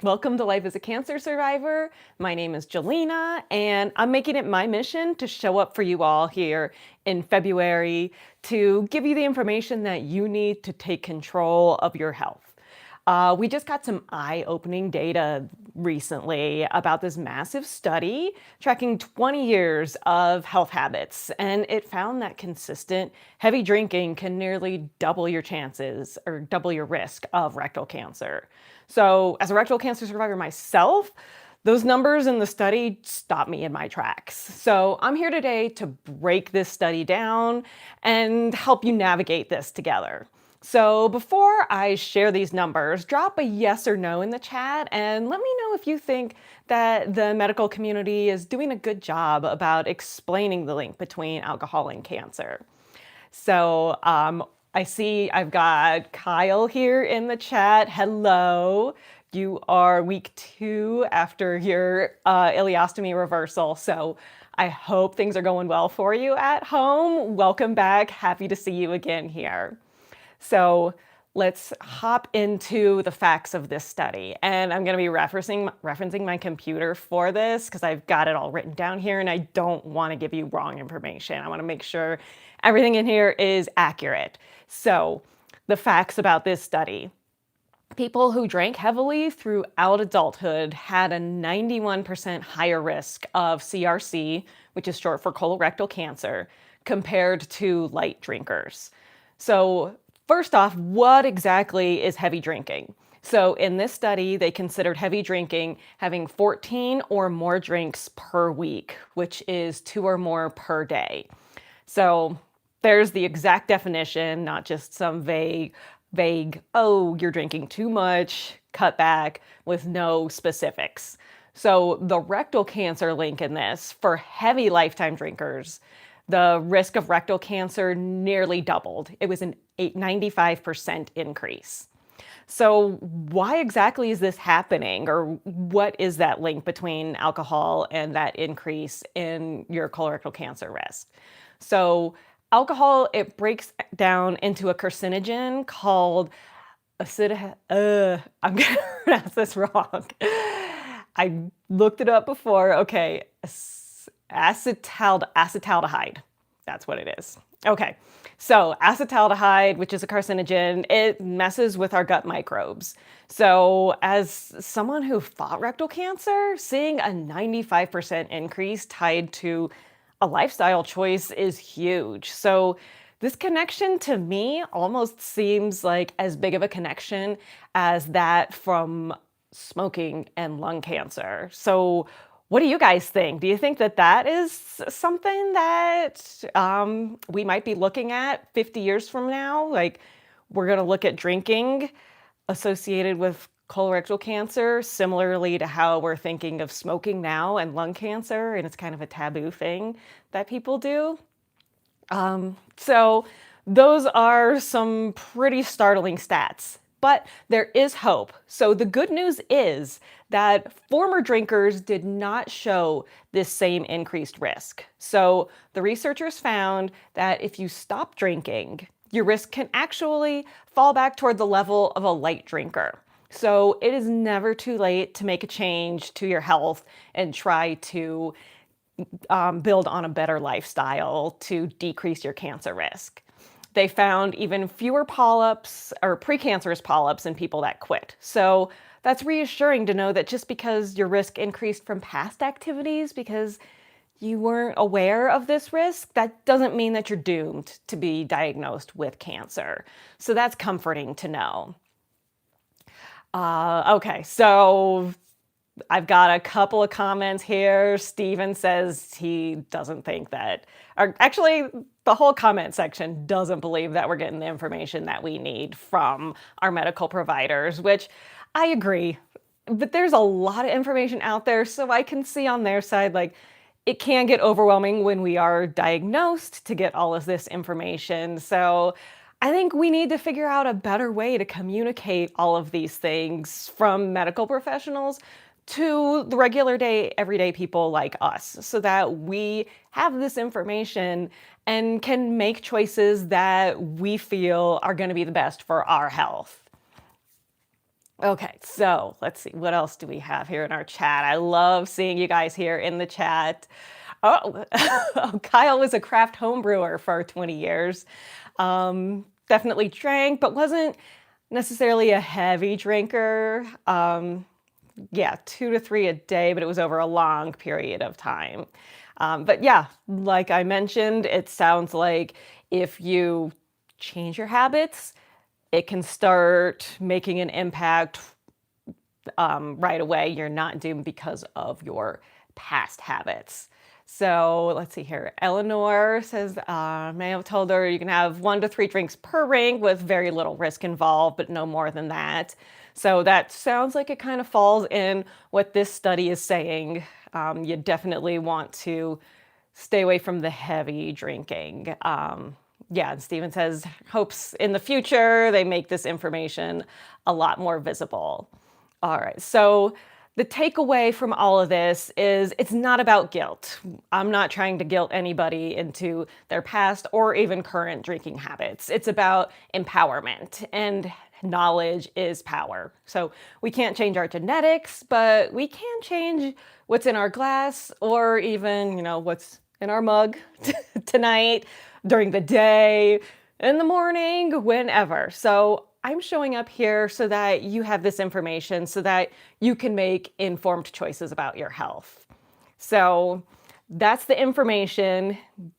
Welcome to Life as a Cancer Survivor. My name is Jelena, and I'm making it my mission to show up for you all here in February to give you the information that you need to take control of your health. We just got some eye-opening data recently about this massive study tracking 20 years of health habits, and it found that consistent heavy drinking can nearly double your chances or double your risk of rectal cancer. So as a rectal cancer survivor myself, those numbers in the study stopped me in my tracks. So I'm here today to break this study down and help you navigate this together. So before I share these numbers, drop a yes or no in the chat and let me know if you think that the medical community is doing a good job about explaining the link between alcohol and cancer. So I see I've got Kyle here in the chat. Hello. You are week 2 after your ileostomy reversal. So I hope things are going well for you at home. Welcome back. Happy to see you again here. So let's hop into the facts of this study. And I'm going to be referencing my computer for this because I've got it all written down here and I don't want to give you wrong information. I want to make sure everything in here is accurate. So the facts about this study. People who drank heavily throughout adulthood had a 91% higher risk of CRC, which is short for colorectal cancer, compared to light drinkers. So first off, what exactly is heavy drinking? So in this study, they considered heavy drinking having 14 or more drinks per week, which is 2 or more per day. So there's the exact definition, not just some vague, oh, you're drinking too much, cut back, with no specifics. So the rectal cancer link in this, for heavy lifetime drinkers, the risk of rectal cancer nearly doubled. It was an 95% increase. So why exactly is this happening, or what is that link between alcohol and that increase in your colorectal cancer risk? So alcohol, it breaks down into a carcinogen called I'm gonna pronounce this wrong. I looked it up before. Okay, acetaldehyde. That's what it is. Okay, so acetaldehyde, which is a carcinogen, it messes with our gut microbes. So as someone who fought rectal cancer, seeing a 95% increase tied to a lifestyle choice is huge. So this connection to me almost seems like as big of a connection as that from smoking and lung cancer. So what do you guys think? Do you think that that is something that we might be looking at 50 years from now? Like, we're going to look at drinking associated with colorectal cancer, similarly to how we're thinking of smoking now and lung cancer, and it's kind of a taboo thing that people do. So those are some pretty startling stats. But there is hope. So the good news is that former drinkers did not show this same increased risk. So the researchers found that if you stop drinking, your risk can actually fall back toward the level of a light drinker. So it is never too late to make a change to your health and try to build on a better lifestyle to decrease your cancer risk. They found even fewer polyps or precancerous polyps in people that quit. So that's reassuring to know that just because your risk increased from past activities because you weren't aware of this risk, that doesn't mean that you're doomed to be diagnosed with cancer. So that's comforting to know. Okay, so I've got a couple of comments here. Steven says he doesn't think that, or actually the whole comment section doesn't believe that we're getting the information that we need from our medical providers, which I agree. But there's a lot of information out there, so I can see on their side, like, it can get overwhelming when we are diagnosed to get all of this information. So I think we need to figure out a better way to communicate all of these things from medical professionals to the regular day, everyday people like us, so that we have this information and can make choices that we feel are going to be the best for our health. Okay, so let's see. What else do we have here in our chat? I love seeing you guys here in the chat. Oh, Kyle was a craft home brewer for 20 years. Definitely drank, but wasn't necessarily a heavy drinker. Yeah, 2 to 3 a day, but it was over a long period of time. But yeah, like I mentioned, it sounds like if you change your habits, it can start making an impact right away. You're not doomed because of your past habits. So let's see here. Eleanor says, may have told her you can have 1 to 3 drinks per ring with very little risk involved, but no more than that. So that sounds like it kind of falls in what this study is saying. You definitely want to stay away from the heavy drinking. Yeah, and Stephen says, hopes in the future they make this information a lot more visible. All right, so the takeaway from all of this is it's not about guilt. I'm not trying to guilt anybody into their past or even current drinking habits. It's about empowerment, and knowledge is power. So we can't change our genetics, but we can change what's in our glass or even, what's in our mug tonight, during the day, in the morning, whenever. So I'm showing up here so that you have this information so that you can make informed choices about your health. So that's the information.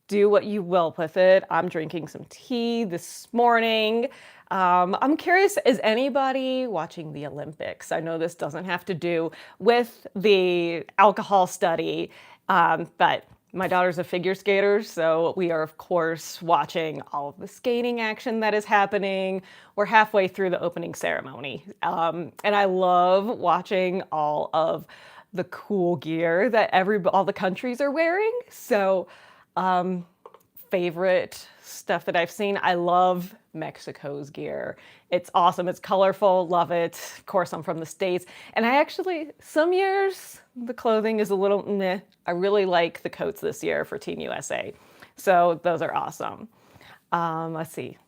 Do what you will with it. I'm drinking some tea this morning. I'm curious, is anybody watching the Olympics? I know this doesn't have to do with the alcohol study, but my daughter's a figure skater, so we are, of course, watching all of the skating action that is happening. We're halfway through the opening ceremony, and I love watching all of the cool gear that all the countries are wearing. So, favorite stuff that I've seen, I love Mexico's gear. It's awesome. It's colorful. Love it. Of course, I'm from the States. And I actually, some years, the clothing is a little meh. I really like the coats this year for Team USA. So those are awesome. Let's see.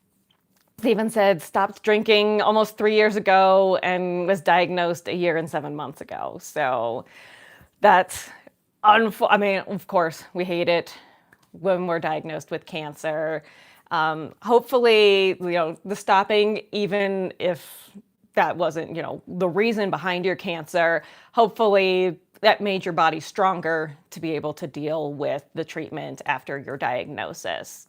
Stephen said stopped drinking almost 3 years ago and was diagnosed a year and 7 months ago. So that's, I mean, of course, we hate it when we're diagnosed with cancer. Hopefully, the stopping, even if that wasn't, the reason behind your cancer, hopefully that made your body stronger to be able to deal with the treatment after your diagnosis.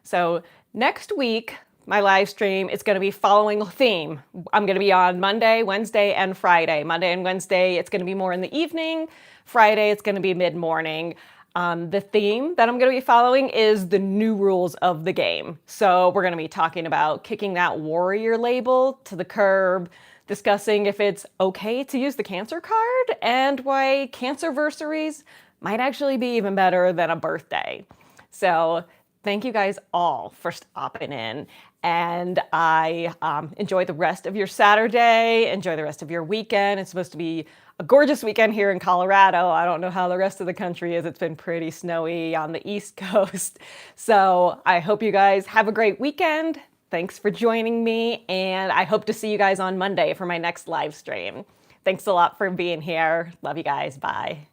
So next week, my live stream is going to be following a theme. I'm going to be on Monday, Wednesday, and Friday. Monday and Wednesday, it's going to be more in the evening. Friday, it's going to be mid-morning. The theme that I'm going to be following is the new rules of the game. So we're going to be talking about kicking that warrior label to the curb, discussing if it's okay to use the cancer card, and why Cancerversaries might actually be even better than a birthday. So thank you guys all for stopping in. And I enjoy the rest of your Saturday, enjoy the rest of your weekend. It's supposed to be a gorgeous weekend here in Colorado. I don't know how the rest of the country is. It's been pretty snowy on the East Coast. So I hope you guys have a great weekend. Thanks for joining me, and I hope to see you guys on Monday for my next live stream. Thanks a lot for being here. Love you guys. Bye.